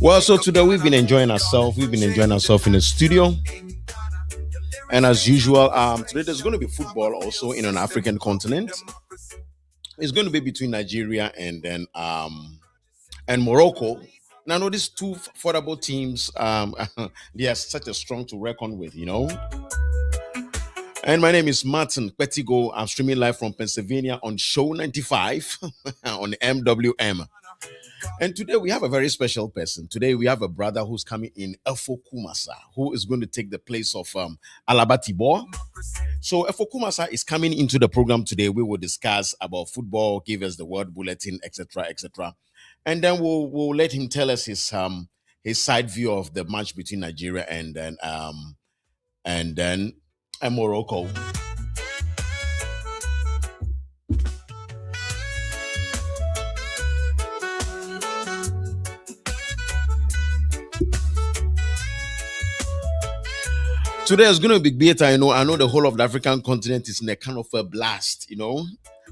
Well, so today we've been enjoying ourselves. We've been enjoying ourselves in the studio, and as usual, today there's going to be football also in an African continent. It's going to be between Nigeria and Morocco. Now, I know these two affordable teams, they are such a strong to reckon with. And my name is Martin Petigo. I'm streaming live from Pennsylvania on Show 95 on MWM. And today we have a very special person. Today we have a brother who's coming in, Efo Kumasa, who is going to take the place of Alaba Tibor. So Efo Kumasa is coming into the program today. We will discuss about football, give us the word bulletin, etc., etc. And then we'll let him tell us his side view of the match between Nigeria and Morocco. Today is going to be better. I know the whole of the African continent is in a kind of a blast.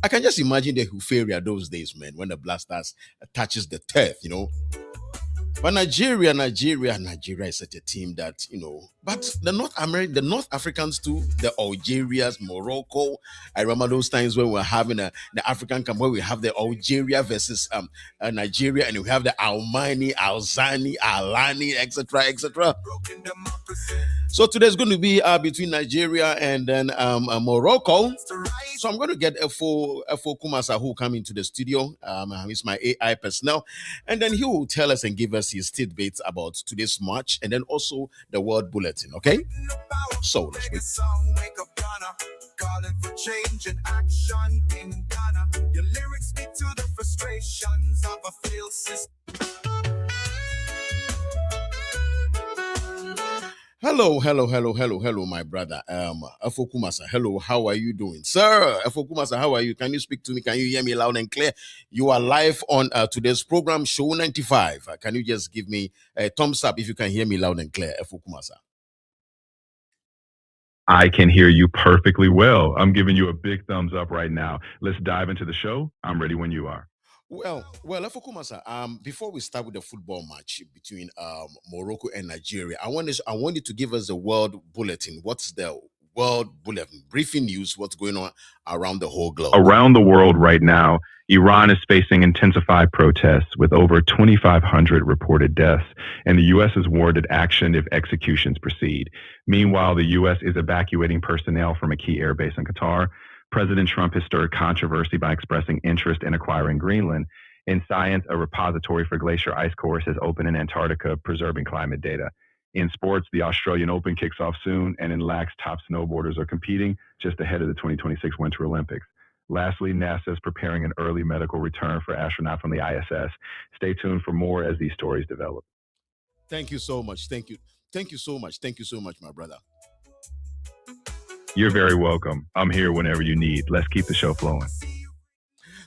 I can just imagine the euphoria those days, man, when the blasters touches the turf. But Nigeria is such a team that. But the North Africans too, the Algerias, Morocco. I remember those times when we were having the African Cup where we have the Algeria versus Nigeria, and we have the Almani, Alzani, Alani, etc., etc. So today's going to be between Nigeria and then Morocco. So I'm going to get Efo Kumasa, who will come into the studio. He's my AI personnel, and then he will tell us and give us his tidbits about today's match, and then also the world bulletin. Okay, so let's wait. Calling for change and action in Ghana. Your lyrics speak to the frustrations of a failed system. Hello, my brother. Efo Kumasa. Hello, how are you doing, sir? Efo Kumasa, how are you? Can you speak to me? Can you hear me loud and clear? You are live on today's program, Show 95. Can you just give me a thumbs up if you can hear me loud and clear, Efo Kumasa? I can hear you perfectly well. I'm giving you a big thumbs up right now. Let's dive into the show. I'm ready when you are. Well, Efo Kumasa, before we start with the football match between Morocco and Nigeria, I want you to give us the world bulletin. What's the world bulletin? Briefing news, what's going on around the whole globe? Around the world right now, Iran is facing intensified protests with over 2,500 reported deaths, and the U.S. has warranted action if executions proceed. Meanwhile, the U.S. is evacuating personnel from a key airbase in Qatar. President Trump has stirred controversy by expressing interest in acquiring Greenland. In science, a repository for glacier ice cores has opened in Antarctica, preserving climate data. In sports, the Australian Open kicks off soon, and in lax, top snowboarders are competing just ahead of the 2026 Winter Olympics. Lastly, NASA is preparing an early medical return for astronauts on the ISS. Stay tuned for more as these stories develop. Thank you so much. Thank you so much. Thank you so much, my brother. You're very welcome. I'm here whenever you need. Let's keep the show flowing.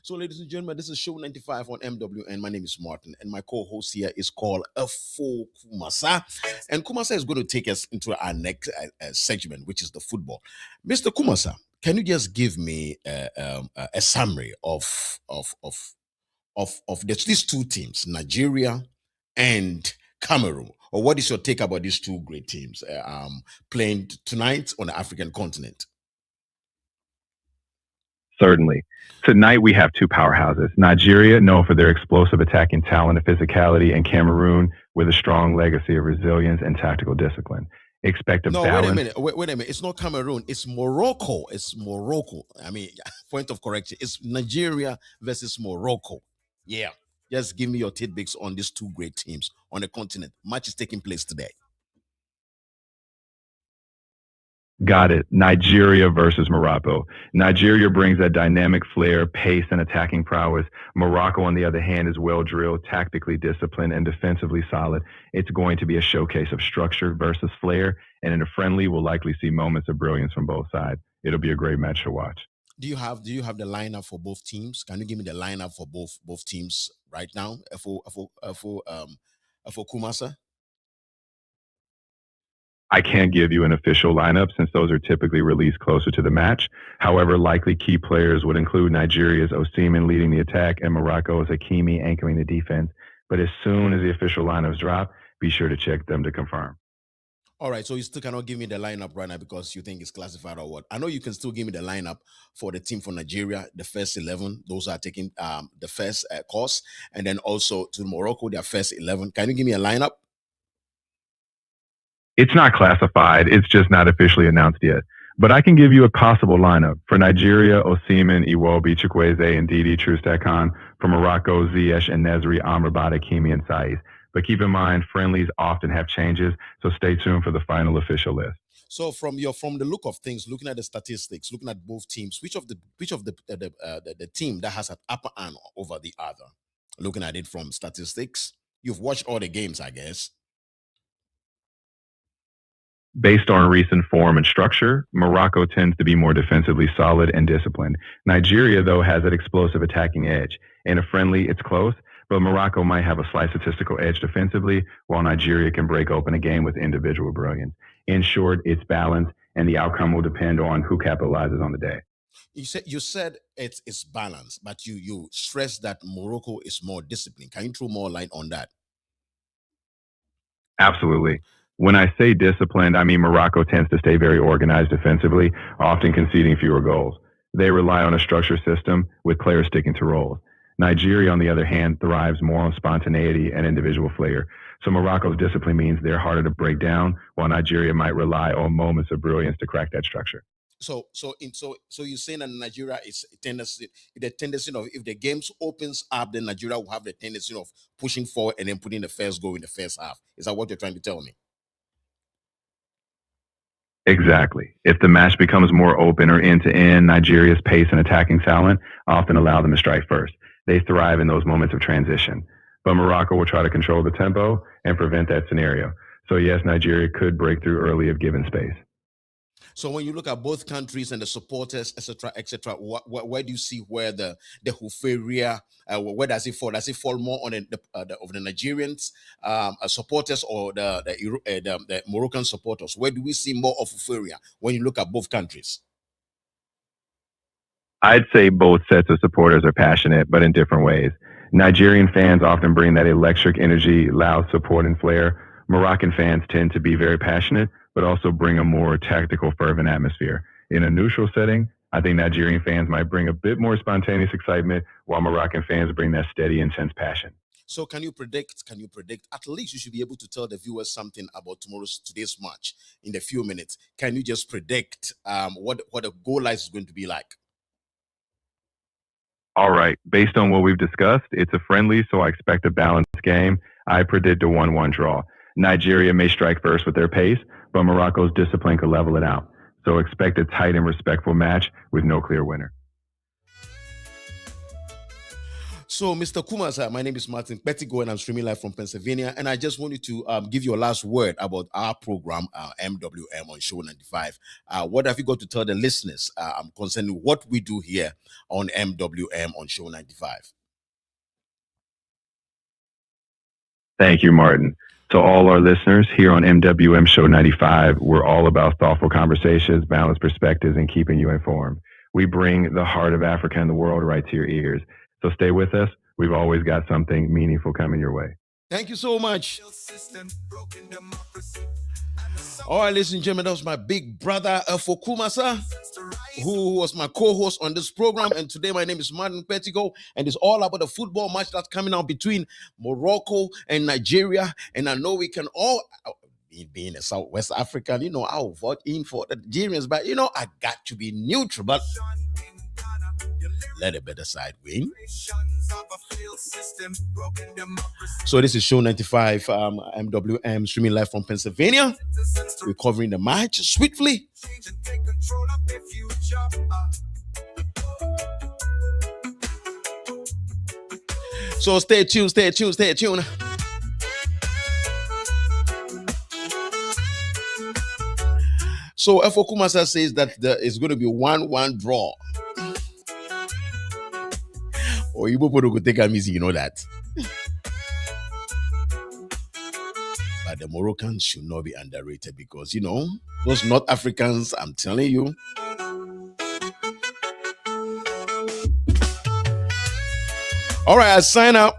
So, ladies and gentlemen, this is Show 95 on MWN. My name is Martin, and my co-host here is called Efo Kumasa. And Kumasa is going to take us into our next segment, which is the football. Mr. Kumasa, can you just give me a summary of these two teams, Nigeria and Cameroon? Or what is your take about these two great teams playing tonight on the African continent? Certainly. Tonight we have two powerhouses. Nigeria, known for their explosive attacking talent and physicality, and Cameroon with a strong legacy of resilience and tactical discipline. Expect a balance. Wait a minute. It's not Cameroon. It's Morocco. I mean, point of correction. It's Nigeria versus Morocco. Yeah. Just give me your tidbits on these two great teams on the continent. Match is taking place today. Got it. Nigeria versus Morocco. Nigeria brings that dynamic flair, pace, and attacking prowess. Morocco, on the other hand, is well-drilled, tactically disciplined, and defensively solid. It's going to be a showcase of structure versus flair, and in a friendly, we'll likely see moments of brilliance from both sides. It'll be a great match to watch. Do you have the lineup for both teams? Can you give me the lineup for both teams right now? Efo Kumasa? I can't give you an official lineup since those are typically released closer to the match. However, likely key players would include Nigeria's Osimhen leading the attack and Morocco's Hakimi anchoring the defense. But as soon as the official lineups drop, be sure to check them to confirm. All right, so you still cannot give me the lineup right now because you think it's classified or what? I know you can still give me the lineup for the team for Nigeria, the first 11. Those are taking the first course, and then also to Morocco, their first 11. Can you give me a lineup? It's not classified. It's just not officially announced yet. But I can give you a possible lineup. For Nigeria, Osimhen, Iwobi, Chukwueze, and Didi Trustakhan. For Morocco, Ziyech and Nesri, Amrabat, Hakimi, and Saiz. But keep in mind, friendlies often have changes, so stay tuned for the final official list. So from the look of things, looking at the statistics, looking at both teams, which of the team that has an upper hand over the other? Looking at it from statistics, you've watched all the games, I guess. Based on recent form and structure, Morocco tends to be more defensively solid and disciplined. Nigeria, though, has an explosive attacking edge. In a friendly, it's close, but Morocco might have a slight statistical edge defensively, while Nigeria can break open a game with individual brilliance. In short, it's balanced, and the outcome will depend on who capitalizes on the day. You said it's balanced, but you stress that Morocco is more disciplined. Can you throw more light on that? Absolutely. When I say disciplined, I mean Morocco tends to stay very organized defensively, often conceding fewer goals. They rely on a structured system with players sticking to roles. Nigeria, on the other hand, thrives more on spontaneity and individual flair. So Morocco's discipline means they're harder to break down, while Nigeria might rely on moments of brilliance to crack that structure. So you're saying that Nigeria is the tendency of, if the games opens up, then Nigeria will have the tendency of pushing forward and then putting the first goal in the first half. Is that what you're trying to tell me? Exactly. If the match becomes more open or end-to-end, Nigeria's pace and attacking talent often allow them to strike first. They thrive in those moments of transition. But Morocco will try to control the tempo and prevent that scenario. So yes, Nigeria could break through early if given space. So when you look at both countries and the supporters, etc., where do you see where the Huferia, where does it fall? Does it fall more on the Nigerians supporters or the Moroccan supporters? Where do we see more of Huferia when you look at both countries? I'd say both sets of supporters are passionate, but in different ways. Nigerian fans often bring that electric energy, loud support, and flair. Moroccan fans tend to be very passionate, but also bring a more tactical, fervent atmosphere. In a neutral setting, I think Nigerian fans might bring a bit more spontaneous excitement, while Moroccan fans bring that steady, intense passion. So can you predict, at least you should be able to tell the viewers something about today's match in a few minutes. Can you just predict what the goal line is going to be like? All right. Based on what we've discussed, it's a friendly, so I expect a balanced game. I predict a 1-1 draw. Nigeria may strike first with their pace, but Morocco's discipline could level it out. So expect a tight and respectful match with no clear winner. So, Mr. Kumasa, my name is Martin Pettigo, and I'm streaming live from Pennsylvania. And I just wanted to give your last word about our program, MWM on Show 95. What have you got to tell the listeners concerning what we do here on MWM on Show 95? Thank you, Martin. To all our listeners here on MWM Show 95, we're all about thoughtful conversations, balanced perspectives, and keeping you informed. We bring the heart of Africa and the world right to your ears. So stay with us. We've always got something meaningful coming your way. Thank you so much. All right, ladies and gentlemen, that was my big brother, Efo Kumasa, who was my co-host on this program. And today my name is Martin Pettigo, and it's all about the football match that's coming out between Morocco and Nigeria. And I know we can all, being a Southwest African, I'll vote in for the Nigerians, but, I got to be neutral. But let a better side win. So this is Show 95, MWM, streaming live from Pennsylvania. We're covering the match swiftly. So stay tuned. So Efo Kumasa says that it's going to be 1-1 draw. Or you people could take a music, you know that. But the Moroccans should not be underrated because, those North Africans, I'm telling you. All right, I sign out.